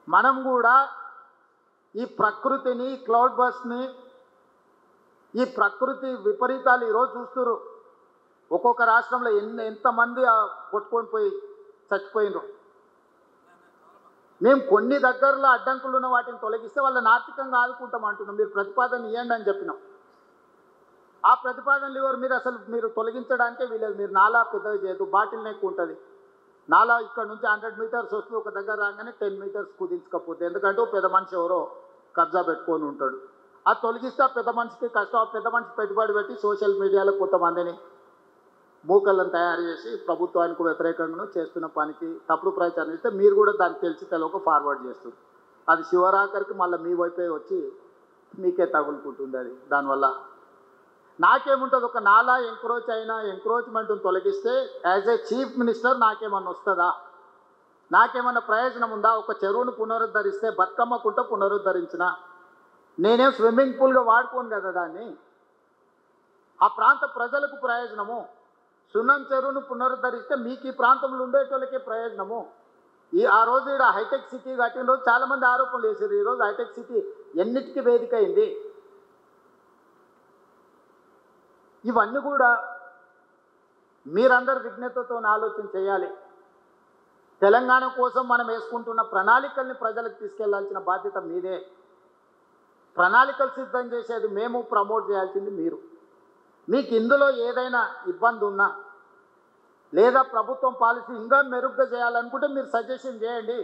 మనం కూడా ఈ ప్రకృతిని, క్లౌడ్ బస్ని, ఈ ప్రకృతి విపరీతాలు ఈరోజు చూస్తున్నారు. ఒక్కొక్క రాష్ట్రంలో ఎంతమంది కొట్టుకొని పోయి చచ్చిపోయినారు. మేము కొన్ని దగ్గరలో అడ్డంకులు ఉన్న వాటిని తొలగిస్తే వాళ్ళని ఆర్థికంగా ఆదుకుంటాం అంటున్నాం. మీరు ప్రతిపాదన ఇవ్వండి అని చెప్పినాం. ఆ ప్రతిపాదనలు ఎవరు మీరు తొలగించడానికే వీలేదు. మీరు నాలా పెద్దగా చేయదు, బాటిల్ నెక్ ఉంటుంది. నాలా ఇక్కడ నుంచి 100 మీటర్స్ వస్తూ ఒక దగ్గర రాగానే 10 మీటర్స్ కుదించకపోతే, ఎందుకంటే పెద్ద మనిషి ఎవరో కబ్జా పెట్టుకొని ఉంటాడు. అది తొలగిస్తే ఆ పెద్ద మనిషికి కష్టం. ఆ పెద్ద మనిషి పెట్టుబడి పెట్టి సోషల్ మీడియాలో కొంతమందిని మూకలను తయారు చేసి ప్రభుత్వానికి వ్యతిరేకంగా చేస్తున్న పనికి తప్పుడు ప్రచారం ఇస్తే మీరు కూడా దాన్ని తెలిసి తెలవక ఫార్వర్డ్ చేస్తుంది. అది శివరాకరికి మళ్ళీ మీ వైపే వచ్చి మీకే తగులుకుంటుంది. అది దానివల్ల నాకేముంటుంది? ఒక నాలా ఎంక్రోచ్మెంట్ని తొలగిస్తే యాజ్ ఏ చీఫ్ మినిస్టర్ నాకేమన్నా వస్తుందా? నాకేమన్నా ప్రయోజనం ఉందా? ఒక చెరువును పునరుద్ధరిస్తే బతుకమ్మకుంట పునరుద్ధరించిన నేనేం స్విమ్మింగ్ పూల్గా వాడుకోను కదా దాన్ని. ఆ ప్రాంత ప్రజలకు ప్రయోజనము. సున్నం చెరువును పునరుద్ధరిస్తే మీకు ఈ ప్రాంతంలో ఉండేటోళ్ళకే ప్రయోజనము. ఆ రోజు ఇక్కడ హైటెక్ సిటీ కట్టిన రోజు చాలామంది ఆరోపణలు వేసారు. ఈరోజు హైటెక్ సిటీ ఎన్నిటికీ వేదిక అయింది. ఇవన్నీ కూడా మీరందరూ విజ్ఞతతో ఆలోచన చేయాలి. తెలంగాణ కోసం మనం వేసుకుంటున్న ప్రణాళికల్ని ప్రజలకు తీసుకెళ్లాల్సిన బాధ్యత మీదే. ప్రణాళికలు సిద్ధం చేసేది మేము, ప్రమోట్ చేయాల్సింది మీరు. మీకు ఇందులో ఏదైనా ఇబ్బంది ఉన్నా లేదా ప్రభుత్వం పాలసీ ఇంకా మెరుగ్గా చేయాలనుకుంటే మీరు సజెషన్ చేయండి.